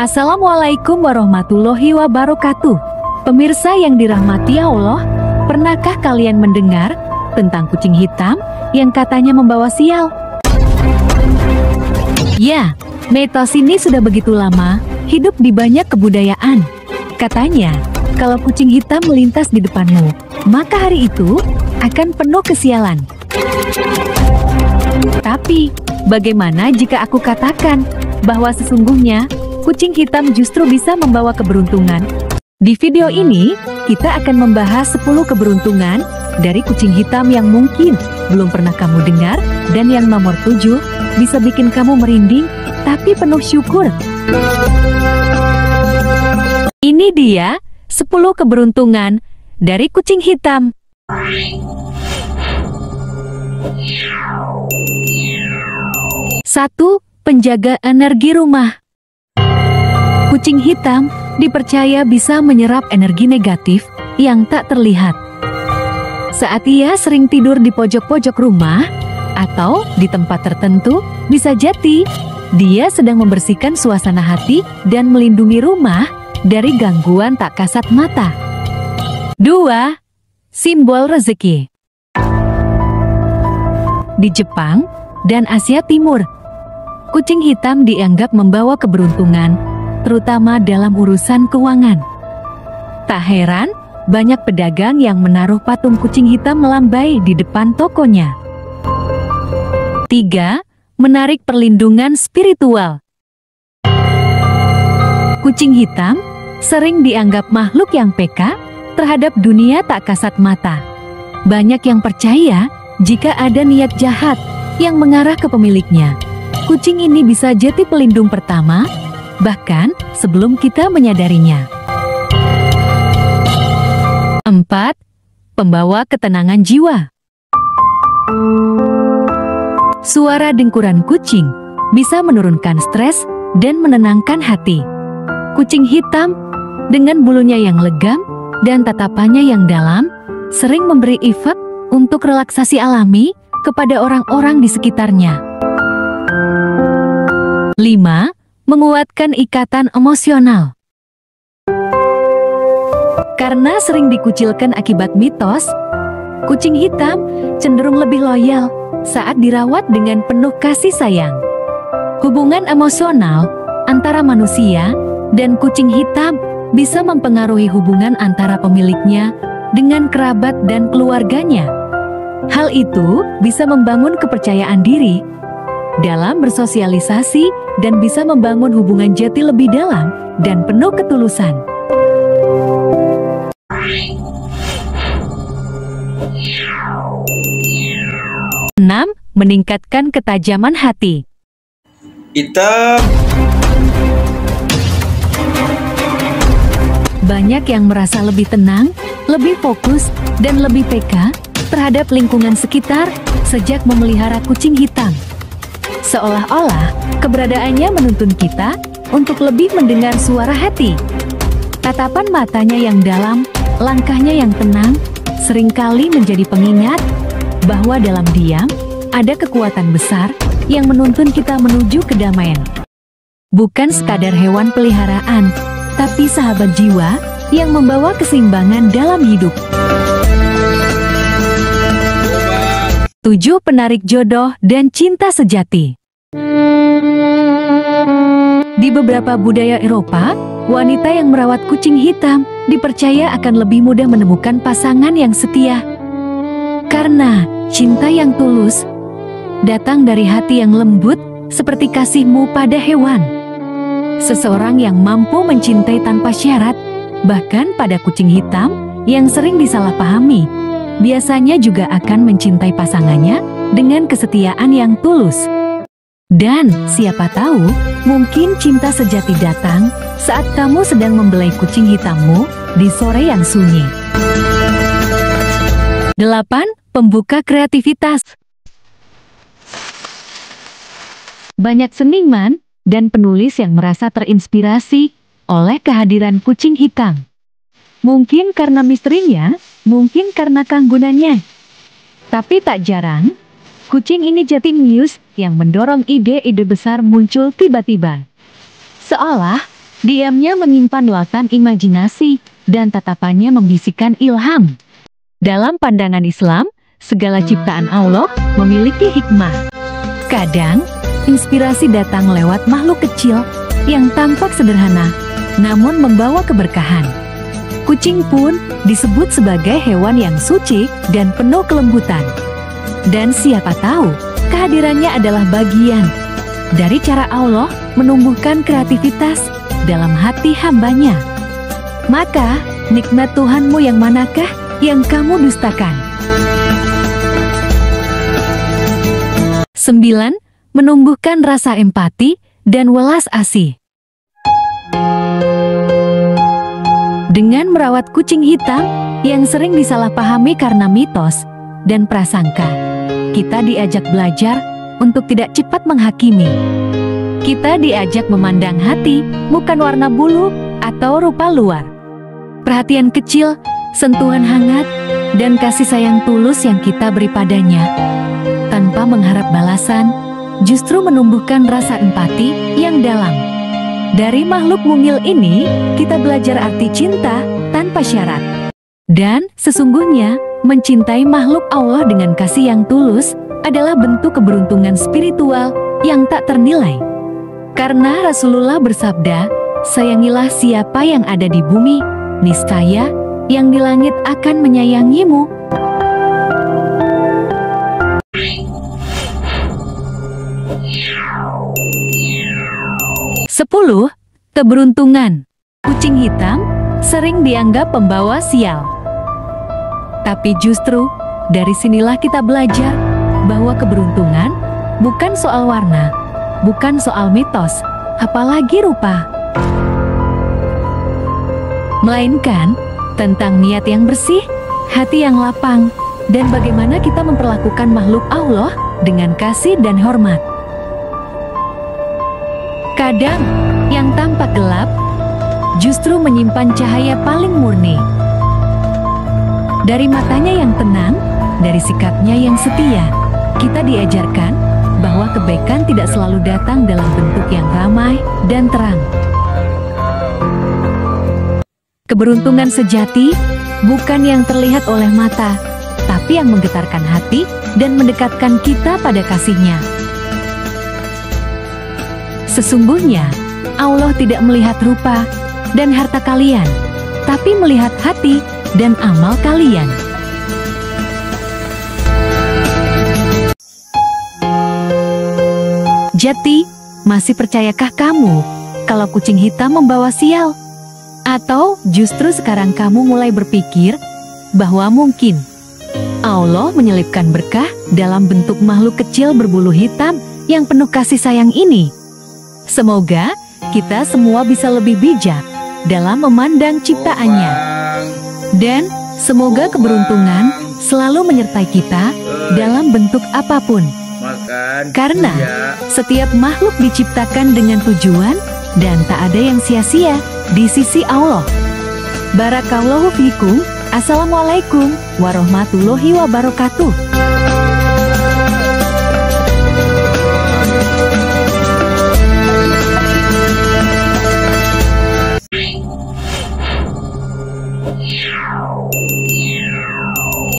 Assalamualaikum warahmatullahi wabarakatuh. Pemirsa yang dirahmati Allah, pernahkah kalian mendengar tentang kucing hitam yang katanya membawa sial? Ya, mitos ini sudah begitu lama hidup di banyak kebudayaan. Katanya, kalau kucing hitam melintas di depanmu, maka hari itu akan penuh kesialan. Tapi, bagaimana jika aku katakan bahwa sesungguhnya kucing hitam justru bisa membawa keberuntungan? Di video ini, kita akan membahas 10 keberuntungan dari kucing hitam yang mungkin belum pernah kamu dengar, dan yang nomor 7 bisa bikin kamu merinding, tapi penuh syukur. Ini dia 10 keberuntungan dari kucing hitam. 1. Penjaga energi rumah. Kucing hitam dipercaya bisa menyerap energi negatif yang tak terlihat. Saat ia sering tidur di pojok-pojok rumah atau di tempat tertentu, bisa jadi dia sedang membersihkan suasana hati dan melindungi rumah dari gangguan tak kasat mata. 2. Simbol rezeki. Di Jepang dan Asia Timur, kucing hitam dianggap membawa keberuntungan, terutama dalam urusan keuangan. Tak heran, banyak pedagang yang menaruh patung kucing hitam melambai di depan tokonya. 3. Menarik perlindungan spiritual. Kucing hitam sering dianggap makhluk yang peka terhadap dunia tak kasat mata. Banyak yang percaya jika ada niat jahat yang mengarah ke pemiliknya, kucing ini bisa jadi pelindung pertama, bahkan sebelum kita menyadarinya. 4. Pembawa ketenangan jiwa. Suara dengkuran kucing bisa menurunkan stres dan menenangkan hati. Kucing hitam dengan bulunya yang legam dan tatapannya yang dalam sering memberi efek untuk relaksasi alami kepada orang-orang di sekitarnya. 5. Menguatkan ikatan emosional. Karena sering dikucilkan akibat mitos, kucing hitam cenderung lebih loyal saat dirawat dengan penuh kasih sayang. Hubungan emosional antara manusia dan kucing hitam bisa mempengaruhi hubungan antara pemiliknya dengan kerabat dan keluarganya. Hal itu bisa membangun kepercayaan diri dalam bersosialisasi dan bisa membangun hubungan jati lebih dalam dan penuh ketulusan. 6. Meningkatkan ketajaman hati. Banyak yang merasa lebih tenang, lebih fokus, dan lebih peka terhadap lingkungan sekitar sejak memelihara kucing hitam. Seolah-olah keberadaannya menuntun kita untuk lebih mendengar suara hati. Tatapan matanya yang dalam, langkahnya yang tenang, seringkali menjadi pengingat bahwa dalam diam ada kekuatan besar yang menuntun kita menuju kedamaian. Bukan sekadar hewan peliharaan, tapi sahabat jiwa yang membawa keseimbangan dalam hidup. 7. Penarik jodoh dan cinta sejati. Di beberapa budaya Eropa, wanita yang merawat kucing hitam dipercaya akan lebih mudah menemukan pasangan yang setia. Karena cinta yang tulus datang dari hati yang lembut seperti kasihmu pada hewan. Seseorang yang mampu mencintai tanpa syarat, bahkan pada kucing hitam yang sering disalahpahami, biasanya juga akan mencintai pasangannya dengan kesetiaan yang tulus. Dan siapa tahu, mungkin cinta sejati datang saat kamu sedang membelai kucing hitammu di sore yang sunyi. 8. Pembuka kreativitas. Banyak seniman dan penulis yang merasa terinspirasi oleh kehadiran kucing hitam. Mungkin karena misterinya, mungkin karena keanggunannya. Tapi tak jarang, kucing ini jenius yang mendorong ide-ide besar muncul tiba-tiba. Seolah Diamnya menyimpan luasan imajinasi dan tatapannya membisikkan ilham. Dalam pandangan Islam, segala ciptaan Allah memiliki hikmah. Kadang, inspirasi datang lewat makhluk kecil yang tampak sederhana, namun membawa keberkahan. Kucing pun disebut sebagai hewan yang suci dan penuh kelembutan. Dan siapa tahu, kehadirannya adalah bagian dari cara Allah menumbuhkan kreativitas dalam hati hambanya. Maka, nikmat Tuhanmu yang manakah yang kamu dustakan? 9. Menumbuhkan rasa empati dan welas asih. Dengan merawat kucing hitam yang sering disalahpahami karena mitos dan prasangka, kita diajak belajar untuk tidak cepat menghakimi. Kita diajak memandang hati, bukan warna bulu atau rupa luar. Perhatian kecil, sentuhan hangat, dan kasih sayang tulus yang kita beri padanya, tanpa mengharap balasan, justru menumbuhkan rasa empati yang dalam. Dari makhluk mungil ini, kita belajar arti cinta tanpa syarat. Dan sesungguhnya, mencintai makhluk Allah dengan kasih yang tulus adalah bentuk keberuntungan spiritual yang tak ternilai. Karena Rasulullah bersabda, "Sayangilah siapa yang ada di bumi, niscaya yang di langit akan menyayangimu." 10. Keberuntungan. Kucing hitam sering dianggap pembawa sial. Tapi justru, dari sinilah kita belajar bahwa keberuntungan bukan soal warna, bukan soal mitos, apalagi rupa, melainkan tentang niat yang bersih, hati yang lapang, dan bagaimana kita memperlakukan makhluk Allah dengan kasih dan hormat. Kadang, yang tampak gelap justru menyimpan cahaya paling murni. Dari matanya yang tenang, dari sikapnya yang setia, kita diajarkan bahwa kebaikan tidak selalu datang dalam bentuk yang ramai dan terang. Keberuntungan sejati bukan yang terlihat oleh mata, tapi yang menggetarkan hati dan mendekatkan kita pada kasih-Nya. Sesungguhnya, Allah tidak melihat rupa dan harta kalian, tapi melihat hati dan amal kalian. Jati, masih percayakah kamu kalau kucing hitam membawa sial? Atau justru sekarang kamu mulai berpikir bahwa mungkin Allah menyelipkan berkah dalam bentuk makhluk kecil berbulu hitam yang penuh kasih sayang ini? Semoga kita semua bisa lebih bijak dalam memandang ciptaannya. Dan semoga keberuntungan selalu menyertai kita dalam bentuk apapun. Karena setiap makhluk diciptakan dengan tujuan dan tak ada yang sia-sia di sisi Allah. Barakallahu fikum. Assalamualaikum warahmatullahi wabarakatuh.